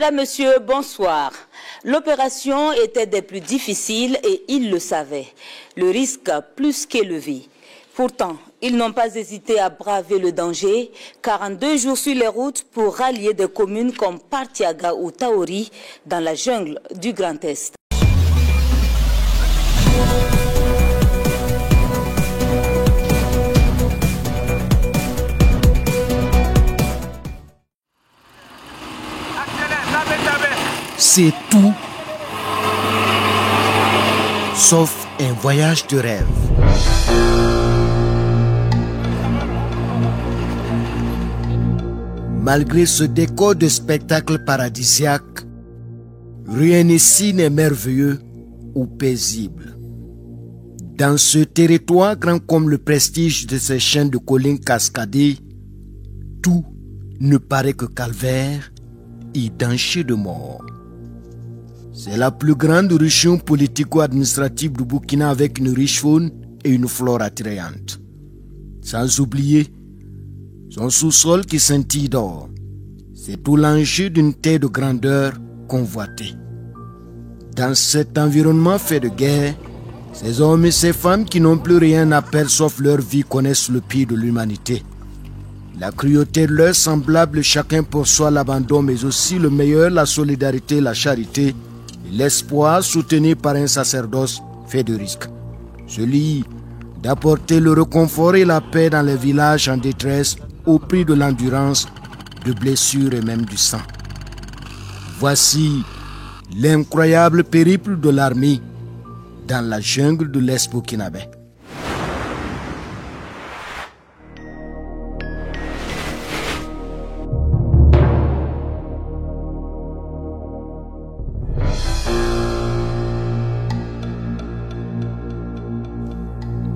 Madame, Monsieur, bonsoir. L'opération était des plus difficiles et ils le savaient. Le risque plus qu'élevé. Pourtant, ils n'ont pas hésité à braver le danger, car en 2 jours sur les routes pour rallier des communes comme Partiaga ou Taori dans la jungle du Grand Est. C'est tout, sauf un voyage de rêve. Malgré ce décor de spectacle paradisiaque, rien ici n'est merveilleux ou paisible. Dans ce territoire grand comme le prestige de ces chaînes de collines cascadées, tout ne paraît que calvaire et danger de mort. C'est la plus grande région politico-administrative du Burkina avec une riche faune et une flore attrayante. Sans oublier son sous-sol qui scintille d'or. C'est tout l'enjeu d'une terre de grandeur convoitée. Dans cet environnement fait de guerre, ces hommes et ces femmes qui n'ont plus rien à perdre sauf leur vie connaissent le pire de l'humanité. La cruauté de leurs semblables, chacun pour soi l'abandon, mais aussi le meilleur, la solidarité, la charité, et l'espoir soutenu par un sacerdoce fait de risques. Celui d'apporter le réconfort et la paix dans les villages en détresse au prix de l'endurance, de blessures et même du sang. Voici l'incroyable périple de l'armée dans la jungle de l'Est burkinabé.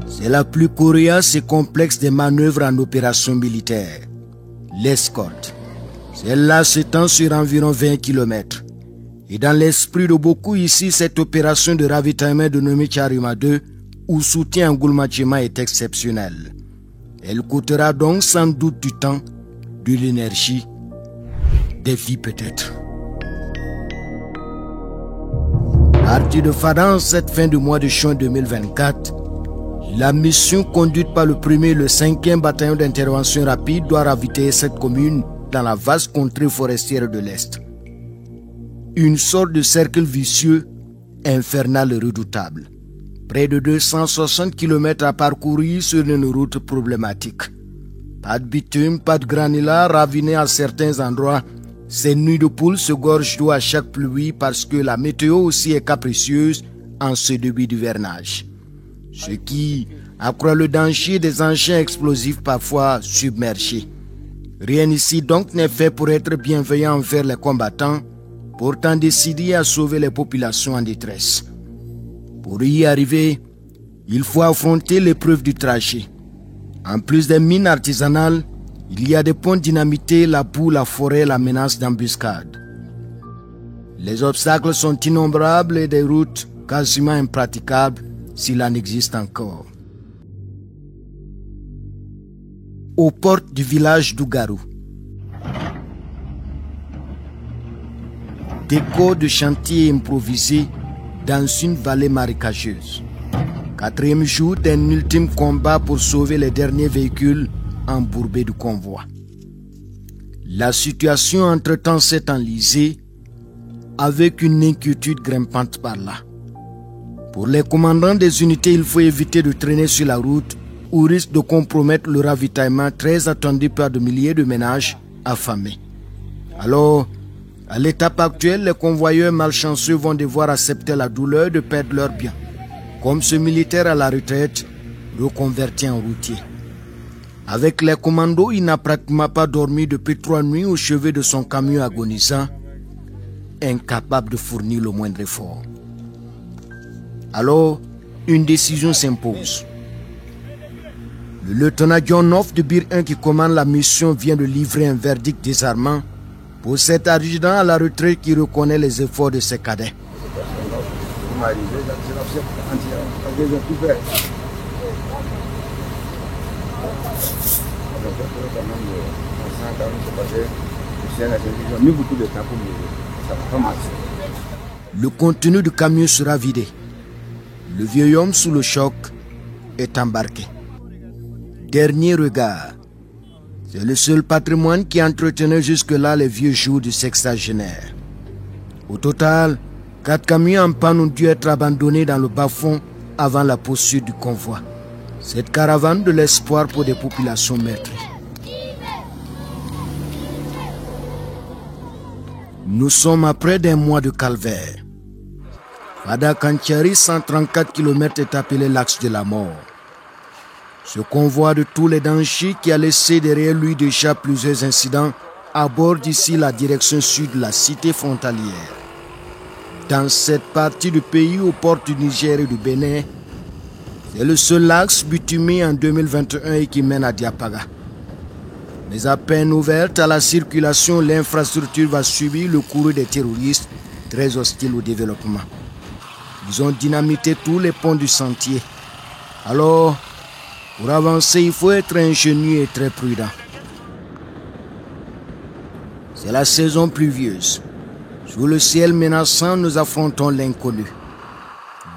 C'est la plus coriace et complexe des manœuvres en opération militaire. L'escorte. Celle-là s'étend sur environ 20 km. Et dans l'esprit de beaucoup ici, cette opération de ravitaillement dénommée Charima 2 ou soutien en Goulmachima est exceptionnelle. Elle coûtera donc sans doute du temps, de l'énergie, des vies peut-être. Parti de Fadan cette fin du mois de juin 2024, la mission conduite par le 1er et le 5e bataillon d'intervention rapide doit ravitailler cette commune dans la vaste contrée forestière de l'Est. Une sorte de cercle vicieux, infernal et redoutable. Près de 260 km à parcourir sur une route problématique. Pas de bitume, pas de granulat, raviné à certains endroits. Ces nuits de poules se gorgent d'eau à chaque pluie parce que la météo aussi est capricieuse en ce début d'hivernage. Ce qui accroît le danger des engins explosifs parfois submergés. Rien ici donc n'est fait pour être bienveillant envers les combattants, pourtant décidés à sauver les populations en détresse. Pour y arriver, il faut affronter l'épreuve du trajet. En plus des mines artisanales, il y a des ponts dynamités, la boue, la forêt, la menace d'embuscade. Les obstacles sont innombrables et des routes quasiment impraticables s'il en existe encore. Aux portes du village d'Ougarou, décor de chantier improvisé dans une vallée marécageuse. 4e jour d'un ultime combat pour sauver les derniers véhicules embourbés du convoi. La situation entre-temps s'est enlisée avec une inquiétude grimpante par là. Pour les commandants des unités, il faut éviter de traîner sur la route ou risque de compromettre le ravitaillement très attendu par de milliers de ménages affamés. Alors, à l'étape actuelle, les convoyeurs malchanceux vont devoir accepter la douleur de perdre leurs biens, comme ce militaire à la retraite reconverti en routier. Avec les commandos, il n'a pratiquement pas dormi depuis 3 nuits au chevet de son camion agonisant, incapable de fournir le moindre effort. Alors, une décision s'impose. Le lieutenant John Off de Bir 1 qui commande la mission vient de livrer un verdict désarmant pour cet adjudant à la retraite qui reconnaît les efforts de ses cadets. Le contenu du camion sera vidé. Le vieil homme sous le choc est embarqué. Dernier regard. C'est le seul patrimoine qui entretenait jusque-là les vieux jours du sexagénaire. Au total, 4 camions en panne ont dû être abandonnés dans le bas-fond avant la poursuite du convoi. Cette caravane de l'espoir pour des populations meurtries. Nous sommes à près d'un mois de calvaire. Fada-Kantiari, 134 km est appelé l'axe de la mort. Ce convoi de tous les dangers qui a laissé derrière lui déjà plusieurs incidents aborde ici la direction sud de la cité frontalière. Dans cette partie du pays aux portes du Niger et du Bénin, c'est le seul axe bitumé en 2021 et qui mène à Diapaga. Mais à peine ouverte à la circulation, l'infrastructure va subir le courroux des terroristes très hostiles au développement. Ils ont dynamité tous les ponts du sentier. Alors, pour avancer, il faut être ingénieux et très prudent. C'est la saison pluvieuse. Sous le ciel menaçant, nous affrontons l'inconnu.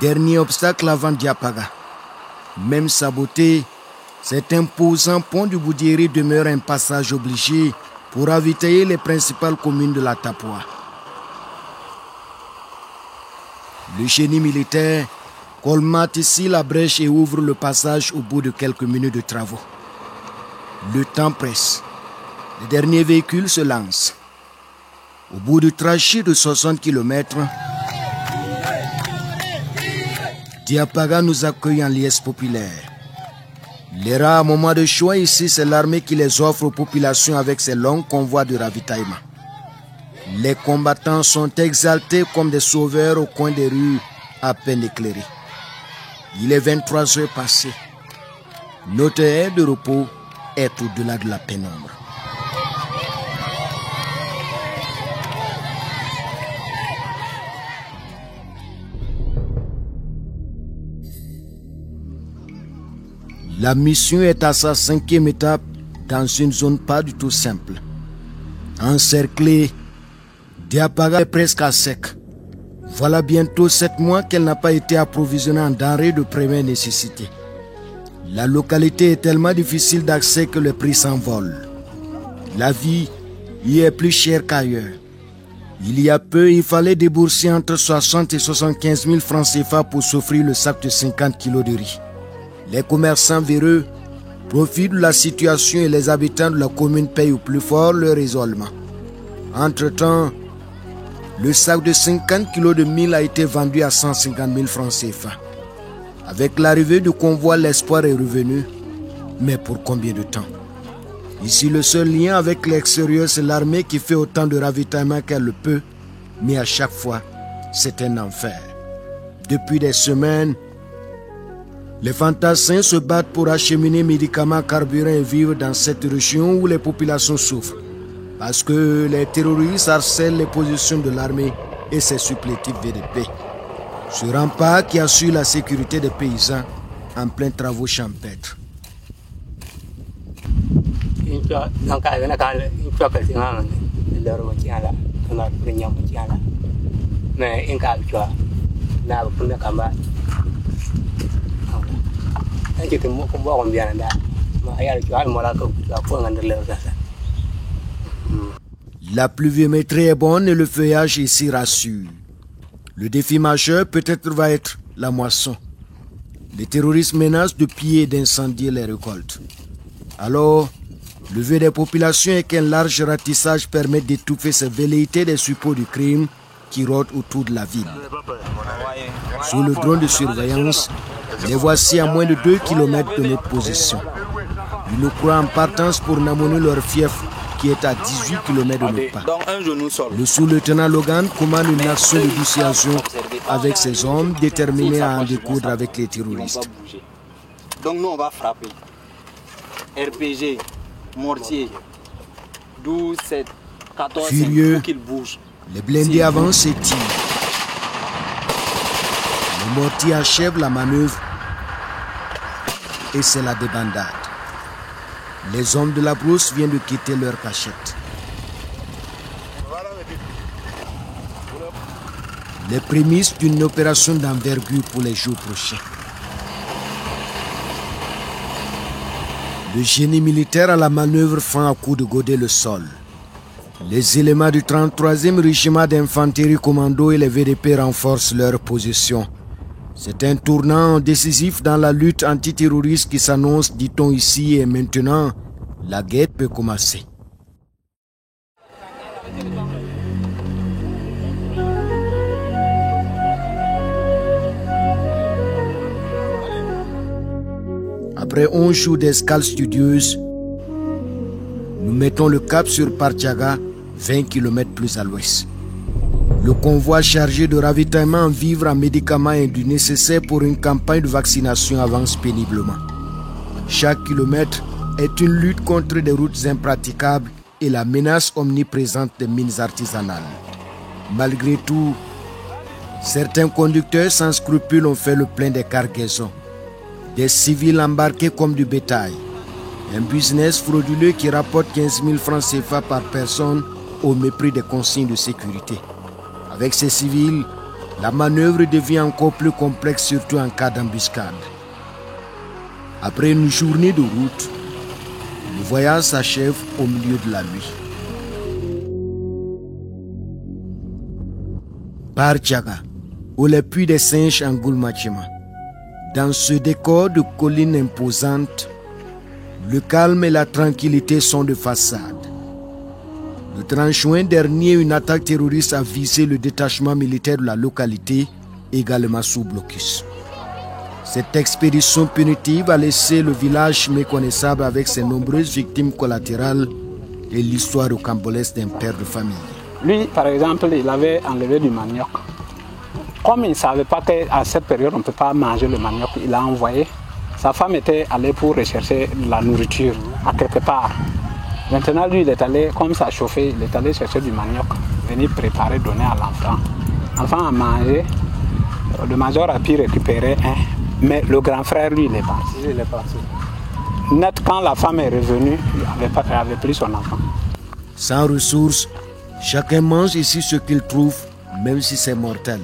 Dernier obstacle avant Diapaga. Même saboté, cet imposant pont du Boudiéré demeure un passage obligé pour ravitailler les principales communes de la Tapoa. Le génie militaire colmate ici la brèche et ouvre le passage au bout de quelques minutes de travaux. Le temps presse. Les derniers véhicules se lancent. Au bout du trajet de 60 km, Diapaga nous accueille en liesse populaire. Les rares moments de choix ici, c'est l'armée qui les offre aux populations avec ses longs convois de ravitaillement. Les combattants sont exaltés comme des sauveurs au coin des rues à peine éclairées. Il est 23 heures passées. Notre aire de repos est au-delà de la pénombre. La mission est à sa 5e étape dans une zone pas du tout simple. Encerclée, Diapaga est presque à sec. Voilà bientôt 7 mois qu'elle n'a pas été approvisionnée en denrées de première nécessité. La localité est tellement difficile d'accès que les prix s'envolent. La vie y est plus chère qu'ailleurs. Il y a peu, il fallait débourser entre 60 et 75 000 francs CFA pour s'offrir le sac de 50 kilos de riz. Les commerçants véreux profitent de la situation et les habitants de la commune payent au plus fort leur isolement. Entre-temps, le sac de 50 kilos de mil a été vendu à 150 000 francs CFA. Avec l'arrivée du convoi, l'espoir est revenu. Mais pour combien de temps? Ici, le seul lien avec l'extérieur, c'est l'armée qui fait autant de ravitaillement qu'elle le peut. Mais à chaque fois, c'est un enfer. Depuis des semaines, les fantassins se battent pour acheminer médicaments, carburant et vivres dans cette région où les populations souffrent. Parce que les terroristes harcèlent les positions de l'armée et ses supplétifs VDP. Ce rempart qui assure la sécurité des paysans en plein travaux champêtres. La pluviométrie est bonne et le feuillage ici rassure. Le défi majeur peut-être va être la moisson. Les terroristes menacent de piller et d'incendier les récoltes. Alors, le vœu des populations est qu'un large ratissage permette d'étouffer ces velléités des suppôts du crime qui rôdent autour de la ville. Sous le drone de surveillance, les voici à moins de 2 km de notre position. Ils nous croient en partance pour Namouni, leur fief, qui est à 18 km de notre part. Le sous-lieutenant Logan commande une action de dissuasion avec ses hommes déterminés à en découdre avec les terroristes. Donc nous on va frapper. RPG, mortier, 12, 7, 14, Furieux, faut qu'il bouge. Les blindés avancent et tirent. Le mortier achève la manœuvre et c'est la débandade. Les hommes de la brousse viennent de quitter leur cachette. les prémices d'une opération d'envergure pour les jours prochains. Le génie militaire à la manœuvre fin à coup de goder le sol. Les éléments du 33e régiment d'infanterie commando et les VDP renforcent leur position. C'est un tournant décisif dans la lutte antiterroriste qui s'annonce, dit-on ici et maintenant. La guerre peut commencer. Après 11 jours d'escale studieuse, nous mettons le cap sur Parthiaga, 20 km plus à l'ouest. Le convoi chargé de ravitaillement en vivres, en médicaments et du nécessaire pour une campagne de vaccination avance péniblement. Chaque kilomètre est une lutte contre des routes impraticables et la menace omniprésente des mines artisanales. Malgré tout, certains conducteurs sans scrupules ont fait le plein des cargaisons. Des civils embarqués comme du bétail. Un business frauduleux qui rapporte 15 000 francs CFA par personne au mépris des consignes de sécurité. Avec ces civils, la manœuvre devient encore plus complexe, surtout en cas d'embuscade. Après une journée de route, le voyage s'achève au milieu de la nuit. Parthiaga, ou les puits des singes en Goulmachima. Dans ce décor de collines imposantes, le calme et la tranquillité sont de façade. Le 30 juin dernier, une attaque terroriste a visé le détachement militaire de la localité, également sous blocus. Cette expédition punitive a laissé le village méconnaissable avec ses nombreuses victimes collatérales et l'histoire rocambolesque d'un père de famille. Lui, par exemple, il avait enlevé du manioc. Comme il ne savait pas qu'à cette période, on ne peut pas manger le manioc, il a envoyé. Sa femme était allée pour rechercher de la nourriture à quelque part. Maintenant, lui, il est allé, comme ça chauffait, il est allé chercher du manioc, venir préparer, donner à l'enfant. L'enfant a mangé, le major a pu récupérer un, mais le grand frère, lui, il est parti. Il est parti. Net, quand la femme est revenue, il avait pris son enfant. Sans ressources, chacun mange ici ce qu'il trouve, même si c'est mortel.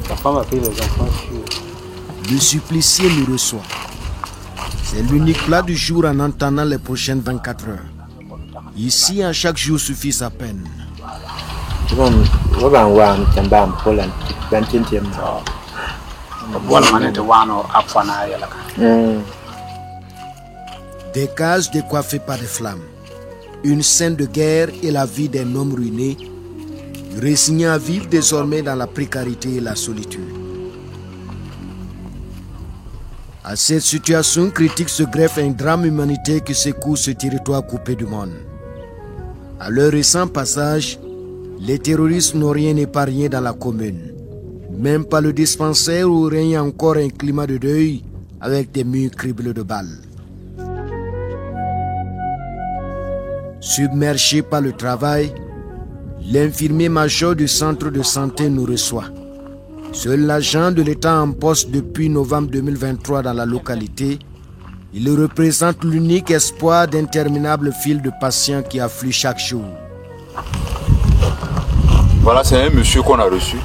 La femme a pris les enfants. Le supplicié nous reçoit. C'est l'unique plat du jour en entendant les prochaines 24 heures. Ici, à chaque jour suffit sa peine. Des cases décoiffées par des flammes. Une scène de guerre et la vie d'un homme ruiné, résigné à vivre désormais dans la précarité et la solitude. À cette situation critique se greffe un drame humanitaire qui secoue ce territoire coupé du monde. À leur récent passage, les terroristes n'ont rien épargné dans la commune. Même pas le dispensaire où règne encore un climat de deuil avec des murs criblés de balles. Submergé par le travail, l'infirmier major du centre de santé nous reçoit. Seul l'agent de l'État en poste depuis novembre 2023 dans la localité, il représente l'unique espoir d'interminables files de patients qui affluent chaque jour. Voilà, c'est un monsieur qu'on a reçu.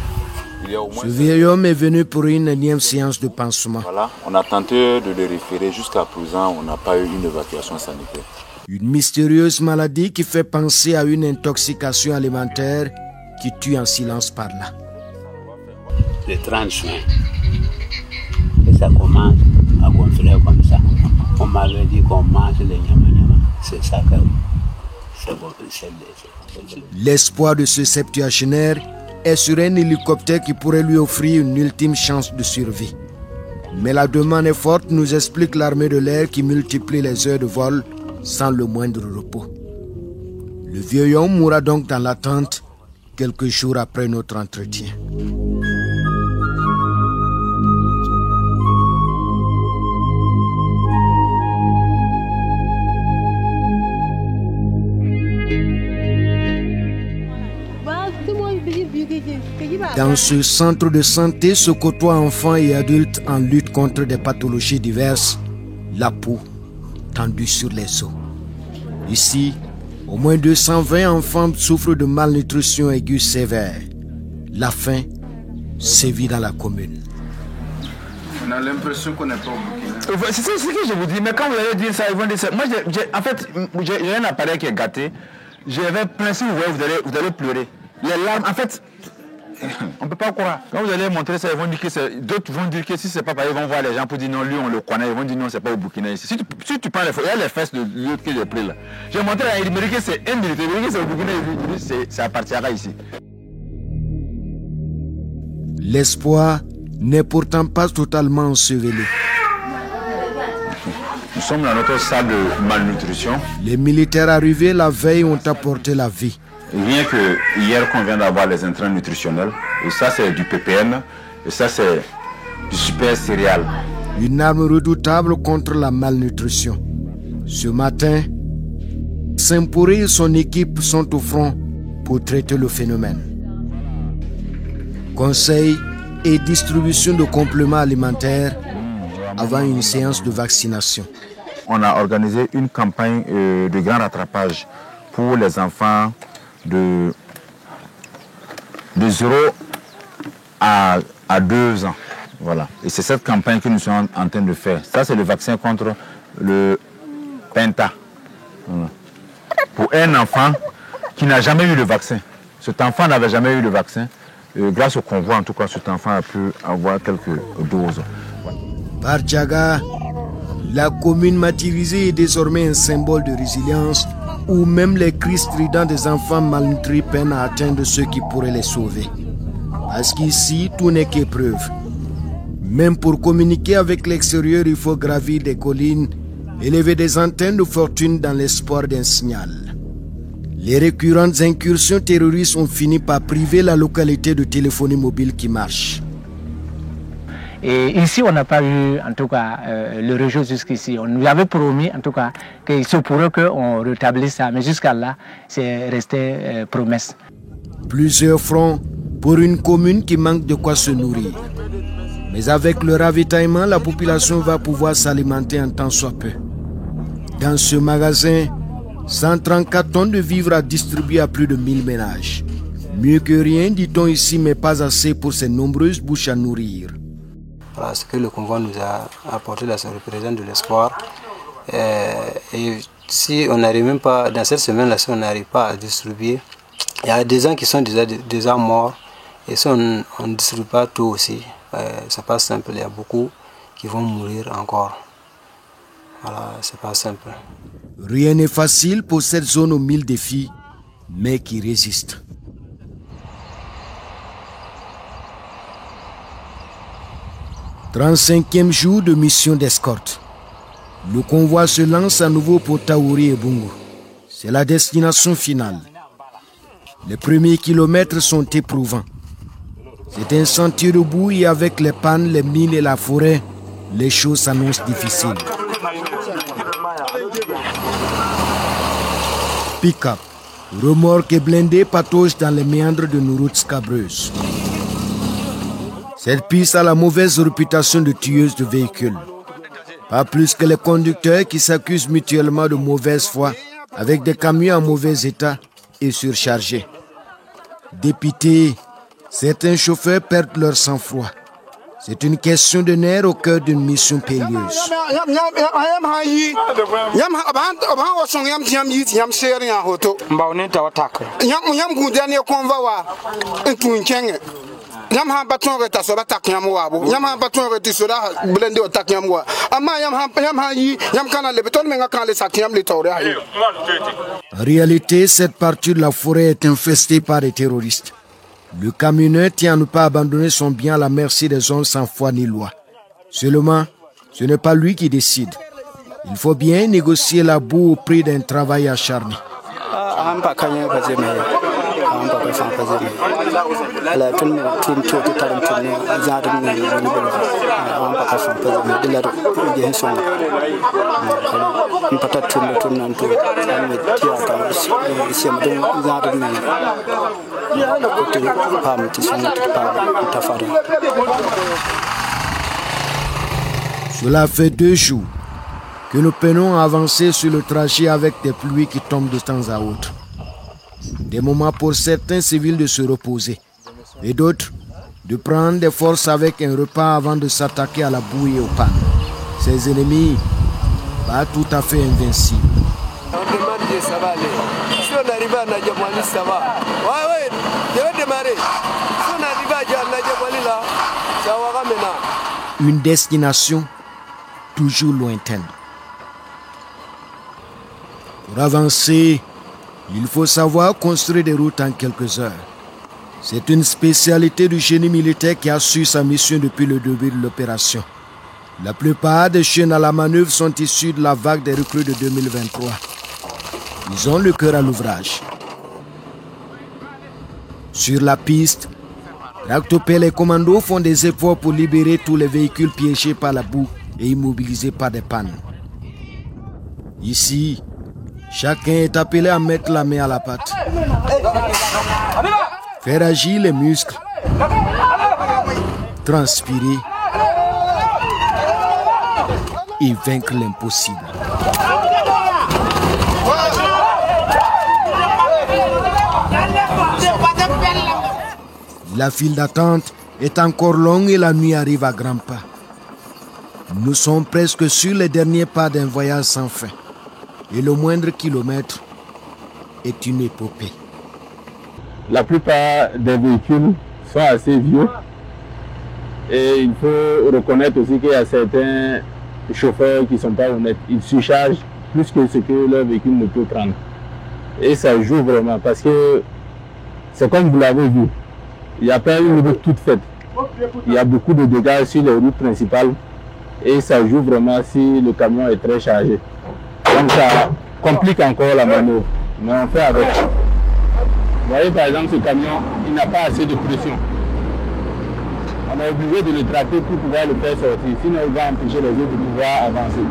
Ce vieil homme est venu pour une énième séance de pansement. Voilà, on a tenté de le référer. Jusqu'à présent, on n'a pas eu une évacuation sanitaire. Une mystérieuse maladie qui fait penser à une intoxication alimentaire qui tue en silence par là. Le 30 juin, et ça commence à gonfler comme ça. On m'avait dit qu'on mange les nyama-nyama. C'est ça que c'est l'espoir de ce septuagénaire est sur un hélicoptère qui pourrait lui offrir une ultime chance de survie. Mais la demande est forte, nous explique l'armée de l'air qui multiplie les heures de vol sans le moindre repos. Le vieux homme mourra donc dans l'attente quelques jours après notre entretien. Dans ce centre de santé se côtoient enfants et adultes en lutte contre des pathologies diverses, la peau tendue sur les os. Ici, Au moins 220 enfants souffrent de malnutrition aiguë sévère. La faim sévit dans la commune. On a l'impression qu'on n'est pas au Burkina. C'est ce que je vous dis, mais quand vous allez dire ça, ils vont dire ça. Moi, en fait, j'ai un appareil qui est gâté. J'avais plein, si vous voyez, vous allez pleurer. Les larmes, en fait, on ne peut pas croire. Quand vous allez montrer ça, ils vont dire que c'est. D'autres vont dire que si c'est pas pareil, ils vont voir les gens pour dire non, lui on le connaît. Ils vont dire non, c'est pas au Burkina ici. Si tu prends les photos, il y a les fesses de l'autre que j'ai pris là. J'ai montré à il me dit que c'est un militaire, il me dit que c'est au Burkina, il dit ça appartiendra ici. L'espoir n'est pourtant pas totalement enseveli. Nous sommes dans notre salle de malnutrition. Les militaires arrivés la veille ont apporté la vie. Rien que hier qu'on vient d'avoir les intrants nutritionnels, et ça c'est du PPN, et ça c'est du super céréal. Une arme redoutable contre la malnutrition. Ce matin, Saint-Pourri et son équipe sont au front pour traiter le phénomène. Conseil et distribution de compléments alimentaires avant une séance de vaccination. On a organisé une campagne de grand rattrapage pour les enfants de 0 à 2 ans. Voilà. Et c'est cette campagne que nous sommes en train de faire. Ça, c'est le vaccin contre le Penta. Voilà. Pour un enfant qui n'a jamais eu le vaccin. Cet enfant n'avait jamais eu le vaccin. Grâce au convoi, en tout cas, cet enfant a pu avoir quelques doses. Par Tchaga, la commune martyrisée est désormais un symbole de résilience où même les cris stridents des enfants malnutris peinent à atteindre ceux qui pourraient les sauver. Parce qu'ici, tout n'est qu'épreuve. Même pour communiquer avec l'extérieur, il faut gravir des collines, élever des antennes de fortune dans l'espoir d'un signal. Les récurrentes incursions terroristes ont fini par priver la localité de téléphonie mobile qui marche. Et ici, on n'a pas eu, en tout cas, le rejet jusqu'ici. On nous avait promis, en tout cas, qu'il se pourrait qu'on rétablisse ça. Mais jusqu'à là, c'est resté promesse. Plusieurs fronts pour une commune qui manque de quoi se nourrir. Mais avec le ravitaillement, la population va pouvoir s'alimenter en tant soit peu. Dans ce magasin, 134 tonnes de vivres à distribuer à plus de 1000 ménages. Mieux que rien, dit-on ici, mais pas assez pour ces nombreuses bouches à nourrir. Voilà, ce que le convoi nous a apporté là, ça représente de l'espoir. Et si on n'arrive même pas, dans cette semaine-là, si on n'arrive pas à distribuer, il y a des gens qui sont déjà morts. Et si on ne distribue pas tout aussi, c'est pas simple. Il y a beaucoup qui vont mourir encore. Voilà, c'est pas simple. Rien n'est facile pour cette zone aux 1000 défis, mais qui résiste. « 35e jour de mission d'escorte. Le convoi se lance à nouveau pour Taouri et Bungu. C'est la destination finale. Les premiers kilomètres sont éprouvants. C'est un sentier de boue et avec les pannes, les mines et la forêt, les choses s'annoncent difficiles. Pick-up, remorque et blindé patauge dans les méandres de nos routes scabreuses. Cette piste a la mauvaise réputation de tueuse de véhicules. Pas plus que les conducteurs qui s'accusent mutuellement de mauvaise foi avec des camions en mauvais état et surchargés. Dépités, certains chauffeurs perdent leur sang-froid. C'est une question de nerfs au cœur d'une mission périlleuse. En réalité, cette partie de la forêt est infestée par des terroristes. Le camionneur tient à ne pas abandonner son bien à la merci des hommes sans foi ni loi. Seulement, ce n'est pas lui qui décide. Il faut bien négocier la boue au prix d'un travail acharné. Cela fait 2 jours. que nous peinons à avancer sur le trajet avec des pluies qui tombent de temps à autre. Des moments pour certains civils de se reposer et d'autres de prendre des forces avec un repas avant de s'attaquer à la boue et aux pannes. Ces ennemis, pas tout à fait invincibles. On demande si ça va aller. Si on arrive à Nadjamali, ça va. Ouais, je vais démarrer. Si on arrive à Nadjamali, là, ça va maintenant. Une destination toujours lointaine. Pour avancer, il faut savoir construire des routes en quelques heures. C'est une spécialité du génie militaire qui a su sa mission depuis le début de l'opération. La plupart des jeunes à la manœuvre sont issus de la vague des recrues de 2023. Ils ont le cœur à l'ouvrage. Sur la piste, Tractopelle et commandos font des efforts pour libérer tous les véhicules piégés par la boue et immobilisés par des pannes. Ici, chacun est appelé à mettre la main à la pâte. Faire agir les muscles, transpirer et vaincre l'impossible. La file d'attente est encore longue et la nuit arrive à grands pas. Nous sommes presque sur les derniers pas d'un voyage sans fin. Et le moindre kilomètre est une épopée. La plupart des véhicules sont assez vieux et il faut reconnaître aussi qu'il y a certains chauffeurs qui ne sont pas honnêtes. Ils surchargent plus que ce que leur véhicule ne peut prendre. Et ça joue vraiment parce que c'est comme vous l'avez vu, il n'y a pas une route toute faite. Il y a beaucoup de dégâts sur les routes principales et ça joue vraiment si le camion est très chargé. Donc ça complique encore la manœuvre, mais on fait avec. Vous voyez par exemple ce camion, il n'a pas assez de pression. On est obligé de le tracter pour pouvoir le faire sortir, sinon il va empêcher les autres de pouvoir avancer.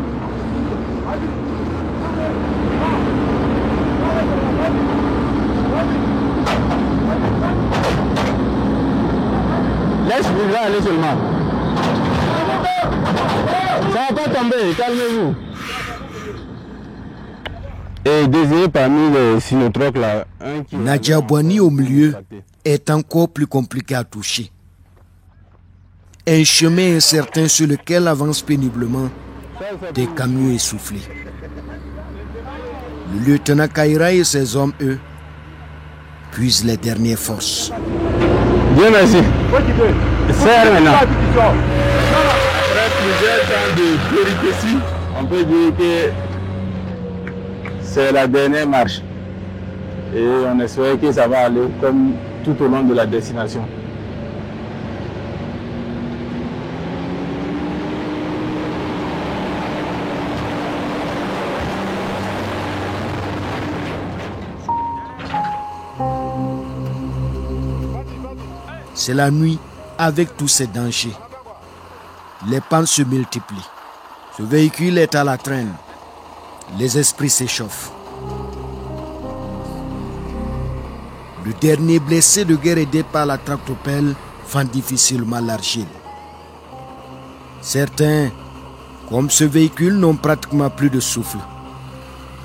Laisse-le aller seulement. Ça ne va pas tomber, calmez-vous. Et désiré parmi les sinotroques là, Nadjabouani au milieu est encore plus compliqué à toucher. Un chemin incertain sur lequel avancent péniblement des camions essoufflés. Le lieutenant Kaira et ses hommes, eux, puisent les dernières forces. Bien merci. Serre maintenant. Après plusieurs temps de péripéties, on peut dire que c'est la dernière marche. Et on espère que ça va aller comme tout au long de la destination. C'est la nuit avec tous ces dangers. Les pannes se multiplient. Ce véhicule est à la traîne. Les esprits s'échauffent. Le dernier blessé de guerre aidé par la tractopelle fend difficilement l'argile. Certains, comme ce véhicule, n'ont pratiquement plus de souffle.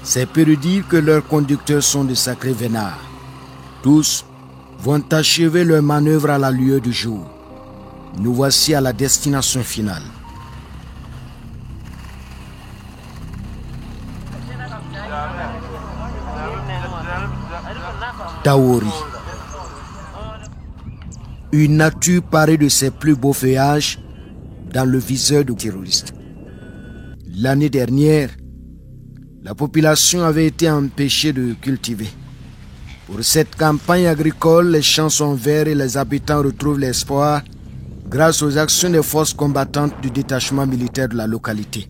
C'est peu de dire que leurs conducteurs sont de sacrés vénards. Tous vont achever leur manœuvre à la lueur du jour. Nous voici à la destination finale. Taori. Une nature parée de ses plus beaux feuillages dans le viseur du terroriste. L'année dernière, la population avait été empêchée de cultiver. Pour cette campagne agricole, les champs sont verts et les habitants retrouvent l'espoir grâce aux actions des forces combattantes du détachement militaire de la localité.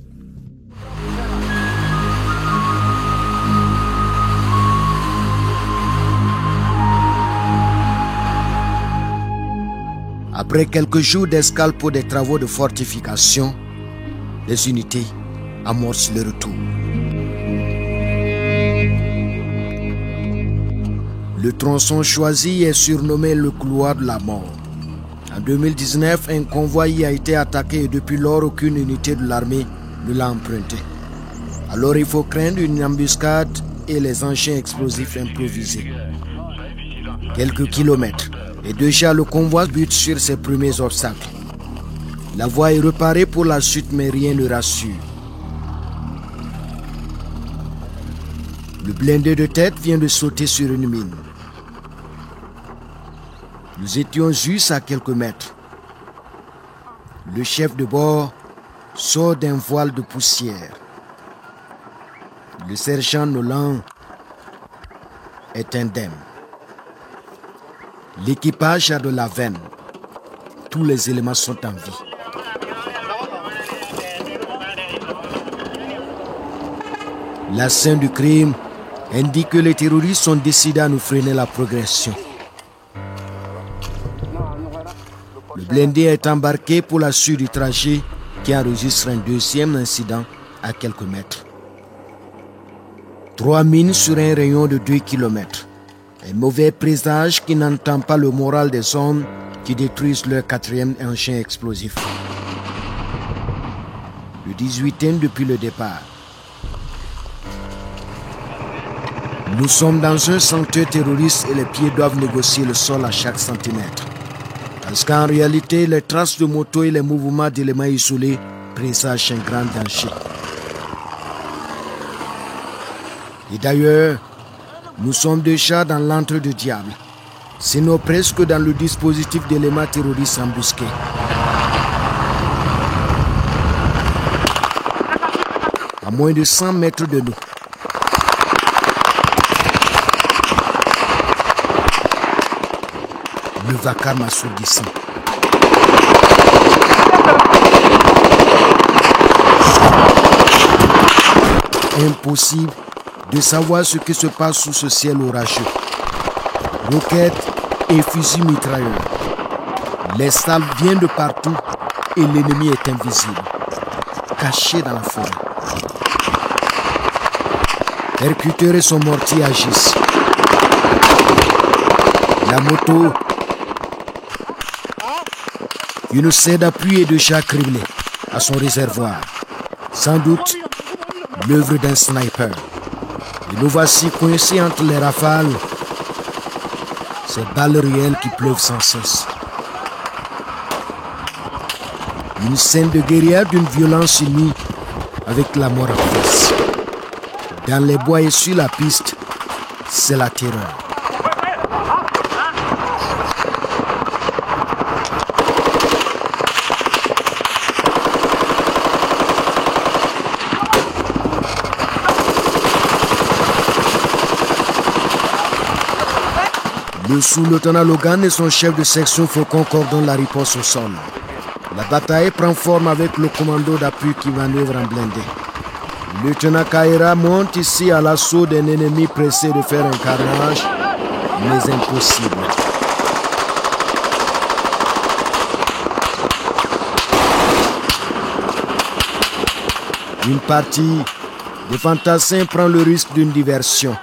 Après quelques jours d'escale pour des travaux de fortification, les unités amorcent le retour. Le tronçon choisi est surnommé le couloir de la mort. En 2019, un convoi y a été attaqué et depuis lors, aucune unité de l'armée ne l'a emprunté. Alors il faut craindre une embuscade et les engins explosifs improvisés. Quelques kilomètres, et déjà le convoi bute sur ses premiers obstacles. La voie est réparée pour la suite, mais rien ne rassure. Le blindé de tête vient de sauter sur une mine. Nous étions juste à quelques mètres. Le chef de bord sort d'un voile de poussière. Le sergent Nolan est indemne. L'équipage a de la veine. Tous les éléments sont en vie. La scène du crime indique que les terroristes ont décidé à nous freiner la progression. Le blindé est embarqué pour la suite du trajet qui enregistre un deuxième incident à quelques mètres. 3 mines sur un rayon de 2 km. Un mauvais présage qui n'entend pas le moral des hommes qui détruisent leur 4e engin explosif. Le 18e depuis le départ. Nous sommes dans un sanctuaire terroriste et les pieds doivent négocier le sol à chaque centimètre. Parce qu'en réalité, les traces de moto et les mouvements d'éléments isolés présagent un grand danger. Et d'ailleurs, nous sommes déjà dans l'antre du diable, sinon presque dans le dispositif d'éléments terroristes embusqués. À moins de 100 mètres de nous. Le vacarme assourdissant. Impossible de savoir ce qui se passe sous ce ciel orageux. Roquettes et fusils mitrailleurs. Les salves viennent de partout et l'ennemi est invisible, caché dans la forêt. Percuteurs et son mortier agissent. La moto, une serre d'appui est déjà criblée à son réservoir. Sans doute l'œuvre d'un sniper. Et nous voici coincés entre les rafales, ces balles réelles qui pleuvent sans cesse. Une scène de guérilla d'une violence unie avec la mort en face. Dans les bois et sur la piste, c'est la terreur. Le sous-lieutenant Logan et son chef de section Faucon coordonnent la riposte au sol. La bataille prend forme avec le commando d'appui qui manœuvre en blindé. Le lieutenant Kaira monte ici à l'assaut d'un ennemi pressé de faire un carnage, mais impossible. Une partie des fantassins prend le risque d'une diversion.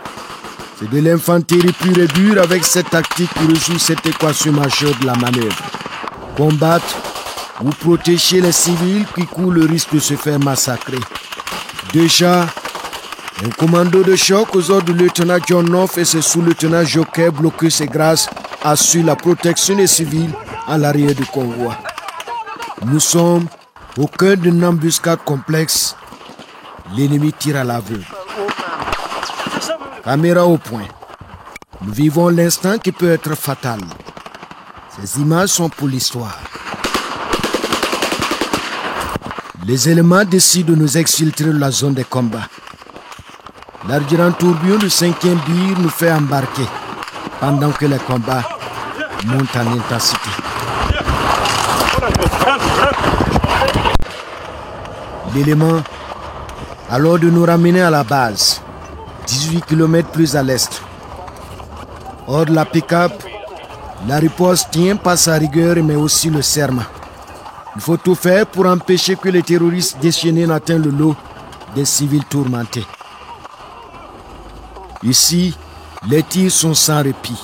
C'est de l'infanterie pure et dure avec cette tactique qui résout cette équation majeure de la manœuvre. Combattre ou protéger les civils qui courent le risque de se faire massacrer. Déjà, un commando de choc aux ordres du lieutenant John North et ses sous-lieutenants Joker bloqués ses grâces assurent la protection des civils à l'arrière du convoi. Nous sommes au cœur d'une embuscade complexe. L'ennemi tire à l'aveugle. Caméra au point. Nous vivons l'instant qui peut être fatal. Ces images sont pour l'histoire. Les éléments décident de nous exfiltrer de la zone des combats. L'argent tourbillon du 5e bir nous fait embarquer pendant que les combats montent en intensité. L'élément, alors de nous ramener à la base, 18 km plus à l'est. Hors de la pick-up, la riposte tient pas sa rigueur mais aussi le serment. Il faut tout faire pour empêcher que les terroristes déchaînés n'atteignent le lot des civils tourmentés. Ici, les tirs sont sans répit.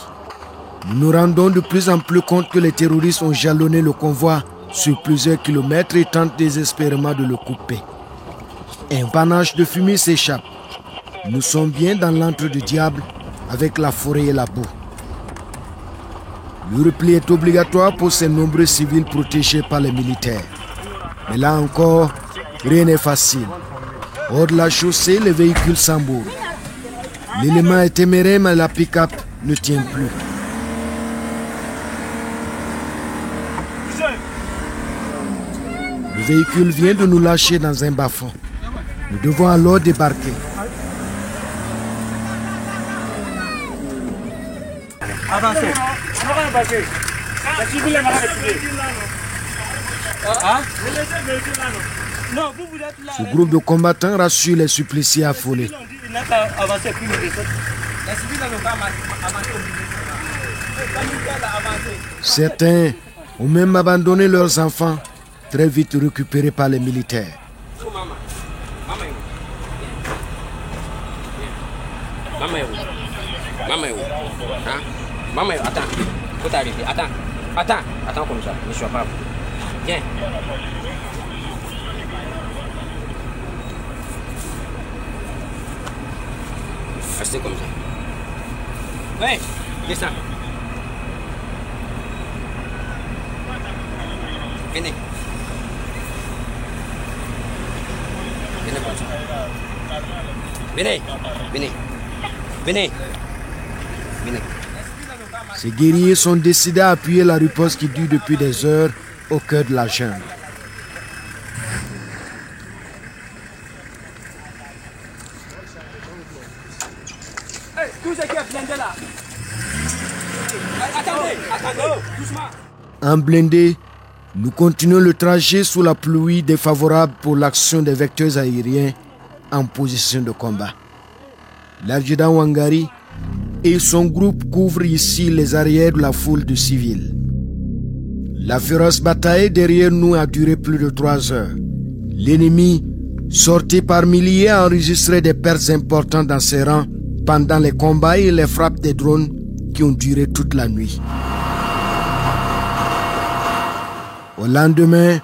Nous nous rendons de plus en plus compte que les terroristes ont jalonné le convoi sur plusieurs kilomètres et tentent désespérément de le couper. Un panache de fumée s'échappe. Nous sommes bien dans l'antre du diable avec la forêt et la boue. Le repli est obligatoire pour ces nombreux civils protégés par les militaires. Mais là encore, rien n'est facile. Hors de la chaussée, les véhicules s'embourrent. L'élément est téméraire, mais la pick-up ne tient plus. Le véhicule vient de nous lâcher dans un bas-fond. Nous devons alors débarquer. Avancez. Ce groupe de combattants rassure les suppliciés affolés. Certains ont même abandonné leurs enfants, très vite récupérés par les militaires. Maman, attends, faut t'arrêter, attends comme ça, ne sois pas. Viens. Restez comme ça. Ouais, descends. Venez. Venez comme ça. Venez. Venez. Ces guerriers sont décidés à appuyer la riposte qui dure depuis des heures au cœur de la jungle. Tout ce qui est blindé là. Attendez, doucement. En blindé, nous continuons le trajet sous la pluie défavorable pour l'action des vecteurs aériens en position de combat. L'adjudant Wangari et son groupe couvrent ici les arrières de la foule de civils. La féroce bataille derrière nous a duré plus de 3 heures. L'ennemi, sorti par milliers, a enregistré des pertes importantes dans ses rangs pendant les combats et les frappes des drones qui ont duré toute la nuit. Au lendemain,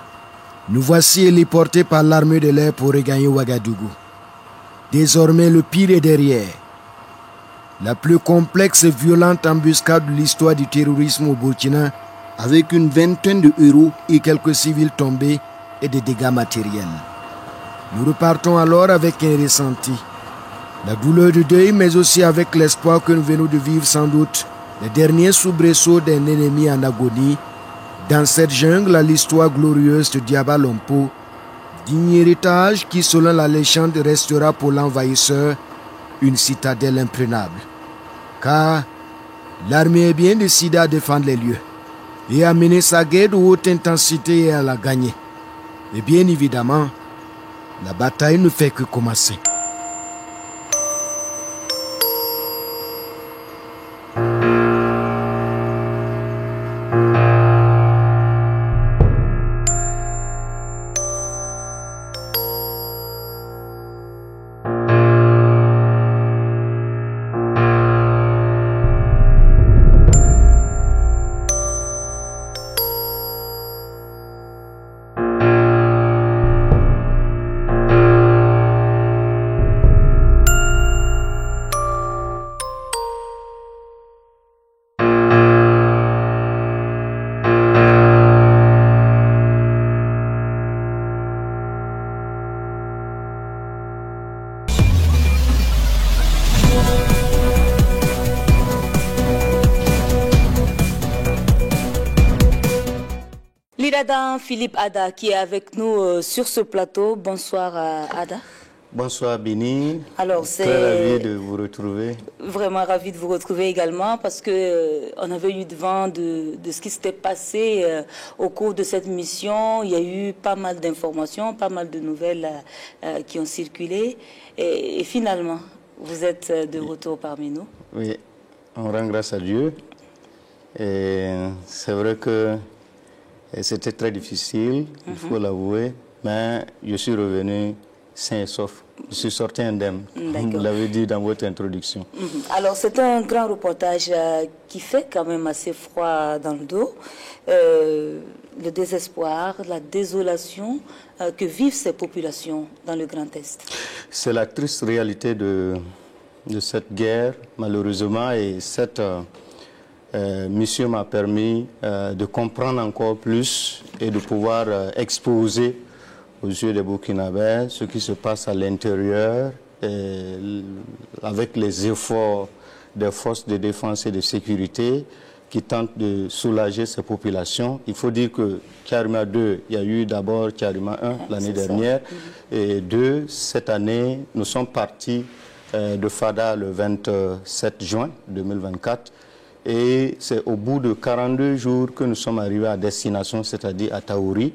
nous voici héliportés par l'armée de l'air pour regagner Ouagadougou. Désormais, le pire est derrière. La plus complexe et violente embuscade de l'histoire du terrorisme au Burkina, avec une vingtaine de héros et quelques civils tombés et des dégâts matériels. Nous repartons alors avec un ressenti. La douleur du deuil, mais aussi avec l'espoir que nous venons de vivre sans doute les derniers soubresauts d'un ennemi en agonie. Dans cette jungle, à l'histoire glorieuse de Diaba Lompo, digne héritage qui, selon la légende, restera pour l'envahisseur une citadelle imprenable. Car l'armée est bien décidée à défendre les lieux et à mener sa guerre de haute intensité et à la gagner. Et bien évidemment, la bataille ne fait que commencer. L'Iradan Philippe Ada qui est avec nous sur ce plateau. Bonsoir Ada. Bonsoir Béni. Alors très ravi de vous retrouver. Vraiment ravi de vous retrouver également parce que on avait eu devant de ce qui s'était passé au cours de cette mission. Il y a eu pas mal d'informations, pas mal de nouvelles qui ont circulé et finalement vous êtes de retour parmi nous. Oui, on rend grâce à Dieu. Et c'est vrai que c'était très difficile, il faut l'avouer, mais je suis revenu sain et sauf. Je suis sorti indemne, vous l'avez dit dans votre introduction. Alors c'est un grand reportage qui fait quand même assez froid dans le dos. Le désespoir, la désolation que vivent ces populations dans le Grand Est. C'est la triste réalité de cette guerre, malheureusement, et cette mission m'a permis de comprendre encore plus et de pouvoir exposer aux yeux des Burkinabés ce qui se passe à l'intérieur avec les efforts des forces de défense et de sécurité qui tentent de soulager ces populations. Il faut dire que Kyarima 2, il y a eu d'abord Kyarima 1 l'année dernière, et 2, cette année, nous sommes partis de Fada le 27 juin 2024, et c'est au bout de 42 jours que nous sommes arrivés à destination, c'est-à-dire à Taouri.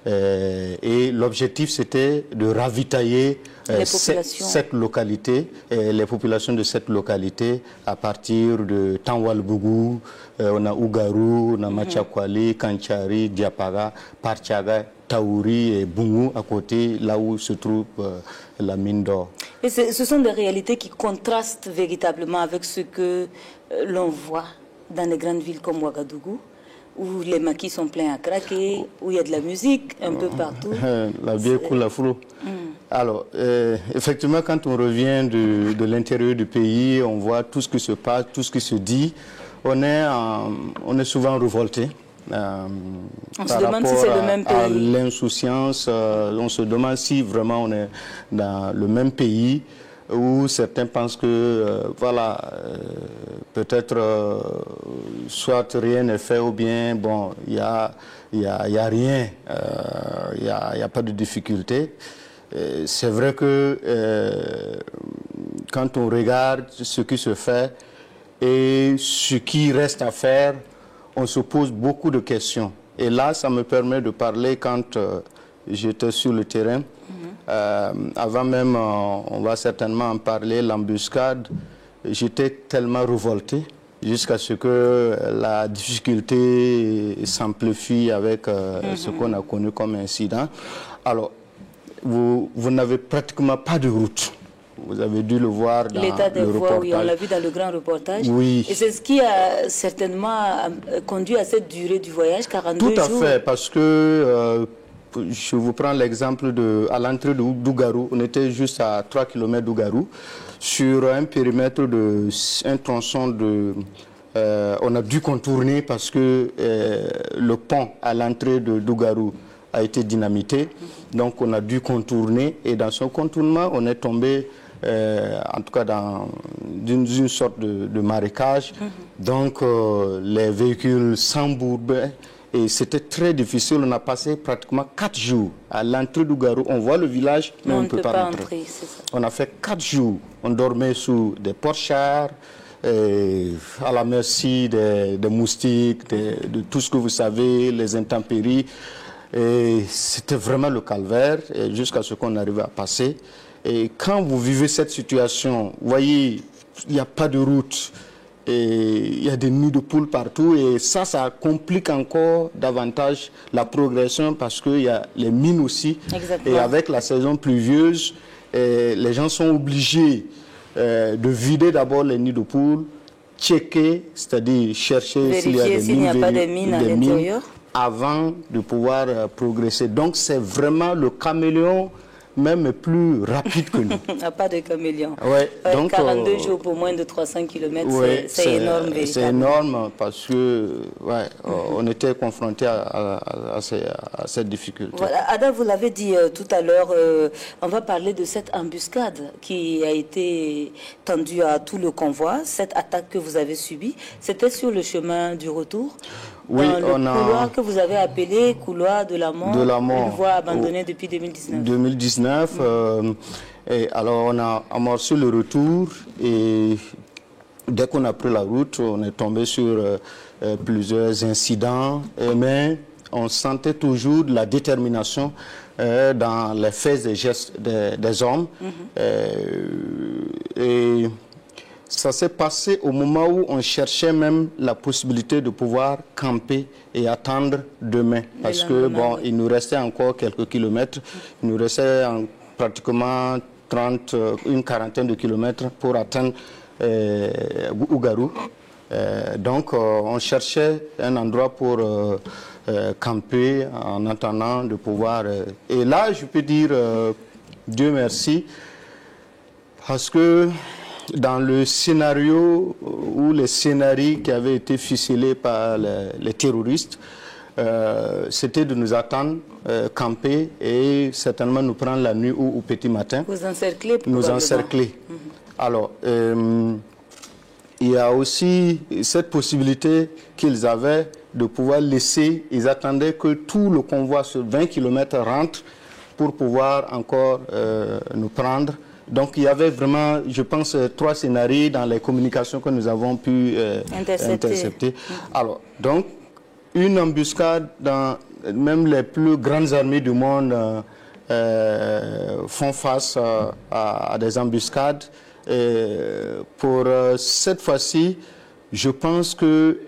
Et l'objectif, c'était de ravitailler cette localité, les populations de cette localité à partir de Tanwalbougou, on a Ougarou, on a Machakwali, Kanchari, Diapara, Parchaga, Taouri et Bungu à côté, là où se trouve la mine d'or. Et ce sont des réalités qui contrastent véritablement avec ce que l'on voit dans les grandes villes comme Ouagadougou, où les maquis sont pleins à craquer, où il y a de la musique un peu partout. La bière coule à flot. Alors, effectivement, quand on revient de l'intérieur du pays, on voit tout ce qui se passe, tout ce qui se dit. On est souvent révolté. On se demande si c'est le même pays. À l'insouciance, on se demande si vraiment on est dans le même pays, où certains pensent que, peut-être, soit rien n'est fait ou bien, bon, il n'y a rien, il n'y a pas de difficulté. C'est vrai que quand on regarde ce qui se fait et ce qui reste à faire, on se pose beaucoup de questions. Et là, ça me permet de parler quand j'étais sur le terrain. Avant même, on va certainement en parler, l'embuscade, j'étais tellement révolté jusqu'à ce que la difficulté s'amplifie avec ce qu'on a connu comme incident. Alors, vous n'avez pratiquement pas de route. Vous avez dû le voir dans l'état des le voies, reportage. oui, on l'a vu dans le grand reportage. Oui. Et c'est ce qui a certainement conduit à cette durée du voyage, 42 jours. Tout à fait, parce que je vous prends l'exemple à l'entrée d'Ougarou. On était juste à 3 km d'Ougarou, sur un périmètre un tronçon on a dû contourner parce que le pont à l'entrée d'Ougarou a été dynamité. Donc on a dû contourner, et dans ce contournement, on est tombé en tout cas dans une sorte de marécage. Donc les véhicules s'embourbaient et c'était très difficile. On a passé pratiquement 4 jours à l'entrée d'Ougarou. On voit le village, mais on ne peut pas rentrer. On a fait 4 jours. On dormait sous des porchards, à la merci des moustiques, de tout ce que vous savez, les intempéries. Et c'était vraiment le calvaire, jusqu'à ce qu'on arrive à passer. Et quand vous vivez cette situation, vous voyez, il n'y a pas de route, et il y a des nids de poules partout, et ça complique encore davantage la progression parce qu'il y a les mines aussi. Exactement. Et avec la saison pluvieuse, les gens sont obligés de vider d'abord les nids de poules, checker, c'est-à-dire chercher s'il y a des mines, n'y a pas de mines à l'intérieur, avant de pouvoir progresser. Donc c'est vraiment le caméléon même plus rapide que nous. Pas de caméléon. Ouais, donc, 42 jours pour moins de 300 km, ouais, c'est énorme. C'est énorme parce que on était confronté à cette difficulté. Voilà, Ada, vous l'avez dit tout à l'heure, on va parler de cette embuscade qui a été tendue à tout le convoi, cette attaque que vous avez subie. C'était sur le chemin du retour. Oui, dans le couloir que vous avez appelé couloir de la mort, une voie abandonnée depuis 2019. 2019, et alors on a amorcé le retour, et dès qu'on a pris la route, on est tombé sur plusieurs incidents, mais on sentait toujours de la détermination dans les faits et gestes des hommes. Et ça s'est passé au moment où on cherchait même la possibilité de pouvoir camper et attendre demain. Parce que, bon, il nous restait encore quelques kilomètres. Il nous restait pratiquement une quarantaine de kilomètres pour atteindre Ougarou. Donc on cherchait un endroit pour camper en attendant de pouvoir... et là, je peux dire Dieu merci, parce que dans le scénario ou les scénarios qui avaient été ficelés par les terroristes, c'était de nous attendre, camper et certainement nous prendre la nuit ou au petit matin. Vous encercler. Nous encercler. Alors, il y a aussi cette possibilité qu'ils avaient de pouvoir laisser, ils attendaient que tout le convoi sur 20 km rentre pour pouvoir encore nous prendre. Donc il y avait vraiment, je pense, 3 scénarios dans les communications que nous avons pu intercepter. Alors, donc, une embuscade dans même les plus grandes armées du monde font face à des embuscades. Pour cette fois-ci, je pense que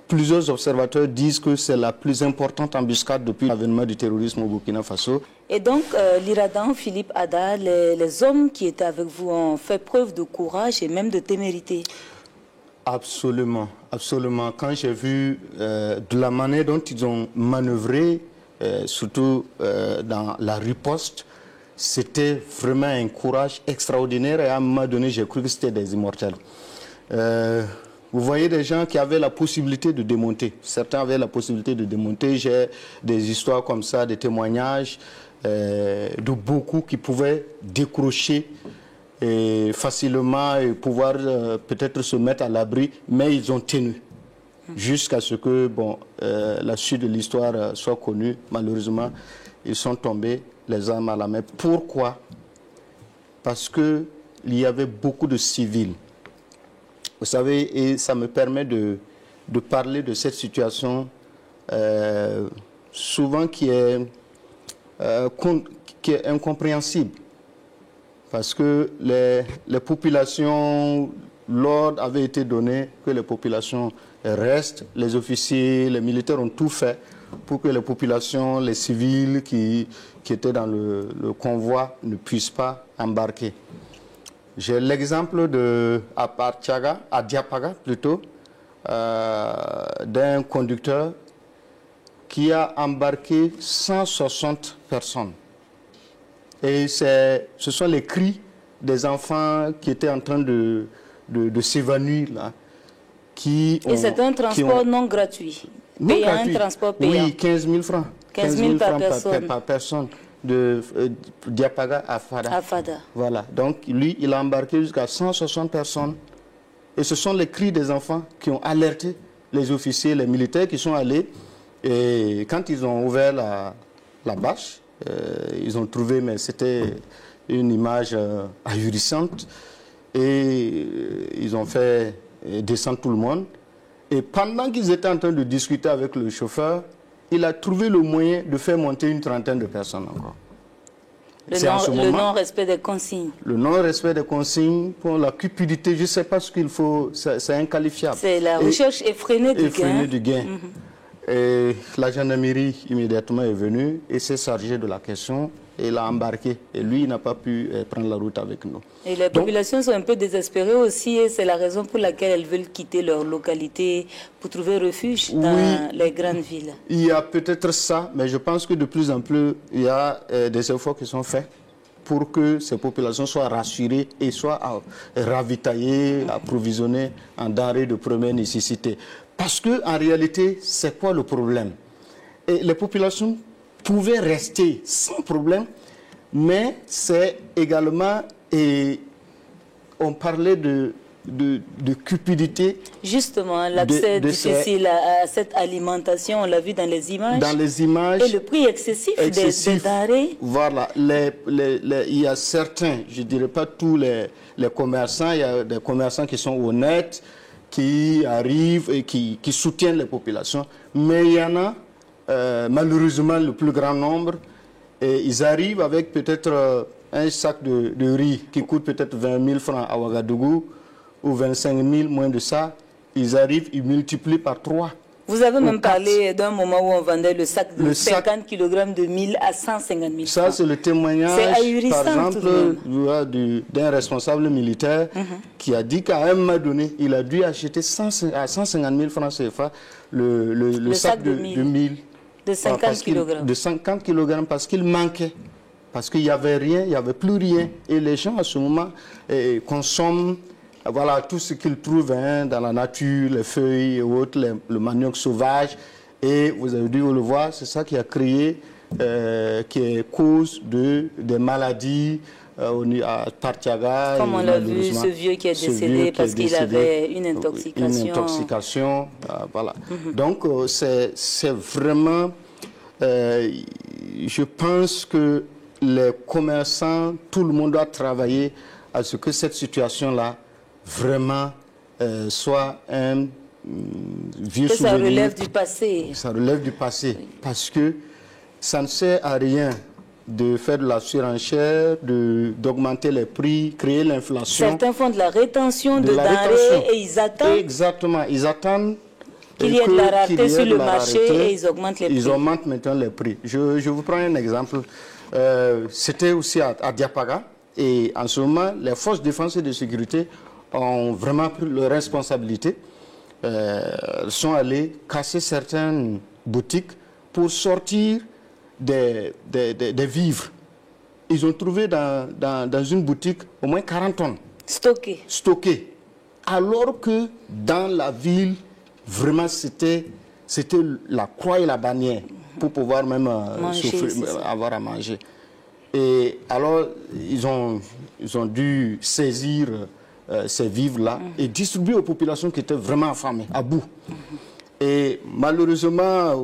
plusieurs observateurs disent que c'est la plus importante embuscade depuis l'avènement du terrorisme au Burkina Faso. Et donc, l'Iradan, Philippe Ada, les hommes qui étaient avec vous ont fait preuve de courage et même de témérité. Absolument, absolument. Quand j'ai vu de la manière dont ils ont manœuvré, surtout dans la riposte, c'était vraiment un courage extraordinaire et à un moment donné, j'ai cru que c'était des immortels. Vous voyez des gens qui avaient la possibilité de démonter. Certains avaient la possibilité de démonter. J'ai des histoires comme ça, des témoignages de beaucoup qui pouvaient décrocher facilement et pouvoir peut-être se mettre à l'abri, mais ils ont tenu jusqu'à ce que la suite de l'histoire soit connue. Malheureusement, ils sont tombés les armes à la main. Pourquoi? Parce qu'il y avait beaucoup de civils. Vous savez, et ça me permet de parler de cette situation souvent qui est incompréhensible. Parce que les populations, l'ordre avait été donné que les populations restent. Les officiers, les militaires ont tout fait pour que les populations, les civils qui étaient dans le convoi ne puissent pas embarquer. J'ai l'exemple à Diapaga plutôt, d'un conducteur qui a embarqué 160 personnes. Et ce sont les cris des enfants qui étaient en train de s'évanouir là. Et c'est un transport non gratuit. Payant, un transport payant. Oui, 15 000 francs. 15 000 par personne. De Diapaga à Fada. Voilà. Donc, lui, il a embarqué jusqu'à 160 personnes. Et ce sont les cris des enfants qui ont alerté les officiers, les militaires qui sont allés. Et quand ils ont ouvert la bâche, ils ont trouvé, mais c'était une image ahurissante. Et ils ont fait descendre tout le monde. Et pendant qu'ils étaient en train de discuter avec le chauffeur, il a trouvé le moyen de faire monter une trentaine de personnes encore. Le non-respect des consignes. Le non-respect des consignes, pour la cupidité, je ne sais pas ce qu'il faut, c'est inqualifiable. C'est la recherche effrénée du gain. Et la gendarmerie immédiatement est venue et s'est chargée de la question et l'a embarqué. Et lui, il n'a pas pu prendre la route avec nous. Et les populations sont un peu désespérées aussi et c'est la raison pour laquelle elles veulent quitter leur localité pour trouver refuge dans les grandes villes. Il y a peut-être ça, mais je pense que de plus en plus, il y a des efforts qui sont faits pour que ces populations soient rassurées et soient ravitaillées, approvisionnées en denrées de première nécessité. Parce qu'en réalité, c'est quoi le problème? Et les populations pouvaient rester sans problème, mais c'est également, et on parlait de cupidité. Justement, l'accès difficile à cette alimentation, on l'a vu dans les images. Dans les images. Et le prix excessif des denrées. Voilà, il y a certains, je ne dirais pas tous les commerçants, il y a des commerçants qui sont honnêtes, qui arrivent et qui soutiennent les populations. Mais il y en a, malheureusement, le plus grand nombre, et ils arrivent avec peut-être un sac de riz qui coûte peut-être 20 000 francs à Ouagadougou, ou 25 000, moins de ça. Ils arrivent, ils multiplient par 3 Vous avez même parlé d'un moment où on vendait le sac de 50 kg de 1000 à 150 000 Ça, c'est le témoignage, par exemple, d'un responsable militaire qui a dit qu'à un moment donné, il a dû acheter à 150 000 francs CFA le sac de 1000. De 50 kg. De 50 kg parce qu'il manquait. Parce qu'il n'y avait rien, il n'y avait plus rien. Et les gens, à ce moment, consomment voilà, tout ce qu'ils trouvent dans la nature, les feuilles et autres, le manioc sauvage. Et vous avez dû le voir, c'est ça qui a créé, qui est cause des maladies à Partiaga. Comme on l'a vu, ce vieux qui est décédé parce qu'il avait une intoxication. Une intoxication, voilà. Donc, c'est vraiment... je pense que les commerçants, tout le monde doit travailler à ce que cette situation-là vraiment soit un vieux souvenir. Ça relève du passé. Ça relève du passé, parce que ça ne sert à rien de faire de la surenchère, d'augmenter les prix, créer l'inflation. Certains font de la rétention de denrées et ils attendent. Exactement, ils attendent qu'il y ait de la rareté sur le marché et ils augmentent les prix. Ils augmentent maintenant les prix. Je vous prends un exemple. C'était aussi à Diapaga. Et en ce moment, les forces de défense et de sécurité ont vraiment pris leurs responsabilités. Elles sont allées casser certaines boutiques pour sortir des vivres. Ils ont trouvé dans une boutique au moins 40 tonnes. Stockées. Alors que dans la ville, vraiment, c'était la croix et la bannière pour pouvoir même avoir à manger. Et alors, ils ont dû saisir ces vivres-là et distribuer aux populations qui étaient vraiment affamées, à bout. Et malheureusement,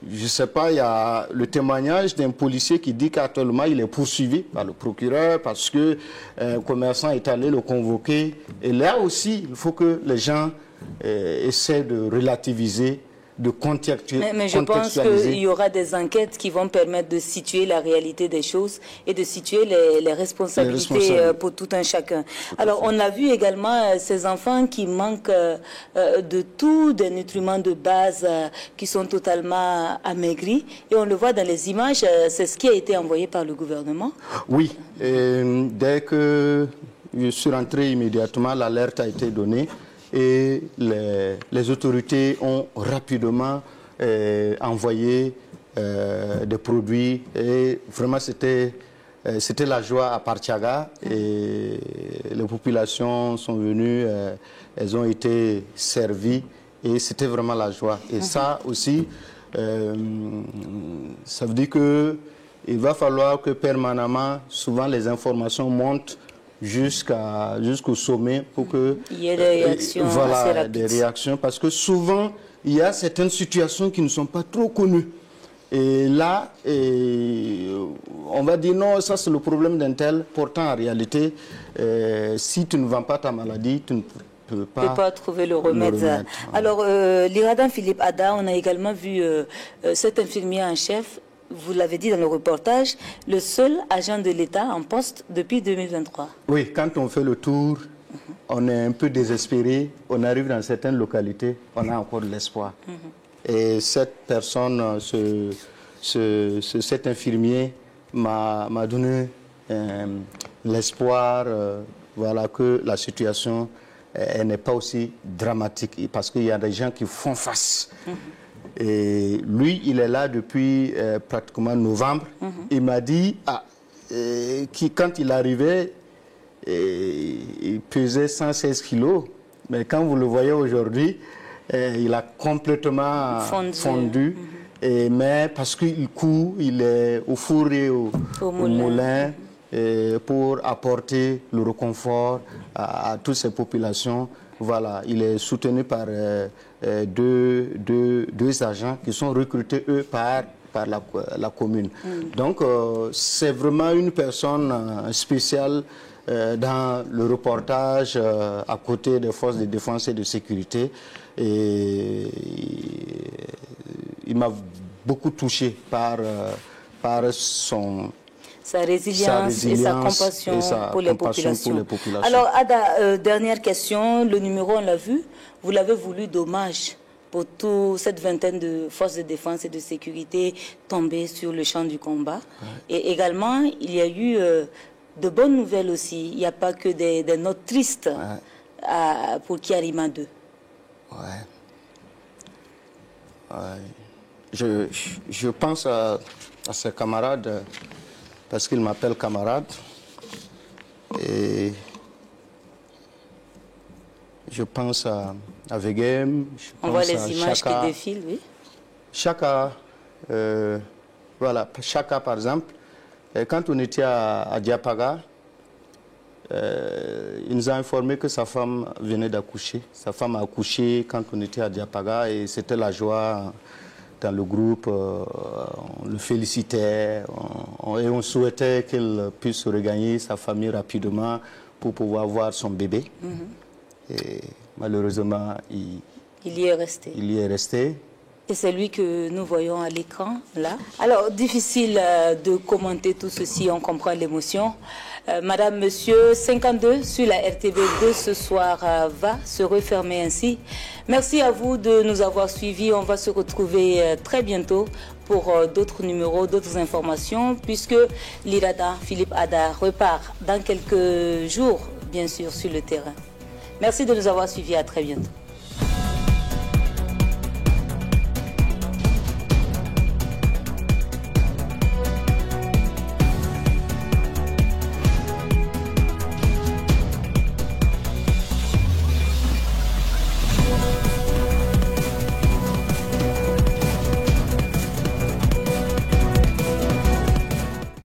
je ne sais pas, il y a le témoignage d'un policier qui dit qu'actuellement, il est poursuivi par le procureur parce que un commerçant est allé le convoquer. Et là aussi, il faut que les gens essaient de relativiser, de contextualiser. Mais je pense qu'il y aura des enquêtes qui vont permettre de situer la réalité des choses et de situer les responsabilités pour tout un chacun. Alors, on a vu également ces enfants qui manquent de tout, des nutriments de base qui sont totalement amaigris. Et on le voit dans les images, c'est ce qui a été envoyé par le gouvernement. Oui, dès que je suis rentré immédiatement, l'alerte a été donnée. Et les autorités ont rapidement envoyé des produits. Et vraiment, c'était la joie à Partiaga. Et les populations sont venues, elles ont été servies. Et c'était vraiment la joie. Et ça aussi, ça veut dire qu'il va falloir que permanemment, souvent les informations montent jusqu'au sommet pour que il y ait des réactions assez rapides. Des réactions, parce que souvent il y a certaines situations qui ne sont pas trop connues et là on va dire non, ça c'est le problème d'un tel. Pourtant en réalité si tu ne vends pas ta maladie, tu ne peux pas trouver le remède. Alors l'Iradan Philippe Ada, on a également vu cet infirmier en chef. Vous l'avez dit dans le reportage, le seul agent de l'État en poste depuis 2023. Oui, quand on fait le tour, on est un peu désespéré. On arrive dans certaines localités, on a encore de l'espoir. Et cette personne, cet infirmier m'a donné l'espoir voilà, que la situation n'est pas aussi dramatique. Parce qu'il y a des gens qui font face. Et lui, il est là depuis pratiquement novembre. Il m'a dit quand il arrivait, il pesait 116 kilos. Mais quand vous le voyez aujourd'hui, il a complètement fondu. Mais parce qu'il court, il est au four et au moulin pour apporter le réconfort à toutes ces populations. Voilà, il est soutenu par deux agents qui sont recrutés, eux, par la commune. Donc, c'est vraiment une personne spéciale dans le reportage à côté des forces de défense et de sécurité. Et il m'a beaucoup touché par sa résilience et sa compassion pour les populations. Alors, Ada, dernière question. Le numéro, on l'a vu, vous l'avez voulu d'hommage pour toute cette vingtaine de forces de défense et de sécurité tombées sur le champ du combat. Et également, il y a eu de bonnes nouvelles aussi. Il n'y a pas que des notes tristes pour Kyarima 2. Je pense à ses camarades, parce qu'il m'appelle camarade. Et je pense à Vegem. On voit les images qui défilent, oui. Chaka, voilà, Chaka par exemple, quand on était à Diapaga, il nous a informé que sa femme venait d'accoucher. Sa femme a accouché quand on était à Diapaga et c'était la joie dans le groupe. On le félicitait et on souhaitait qu'il puisse regagner sa famille rapidement pour pouvoir voir son bébé. Et malheureusement, il y est resté. Il y est resté. Et c'est lui que nous voyons à l'écran, là. Alors, difficile de commenter tout ceci, on comprend l'émotion. Madame, Monsieur, 52 sur la RTV2 ce soir va se refermer ainsi. Merci à vous de nous avoir suivis. On va se retrouver très bientôt pour d'autres numéros, d'autres informations, puisque l'IRADA, Philippe Ada, repart dans quelques jours, bien sûr, sur le terrain. Merci de nous avoir suivis. À très bientôt.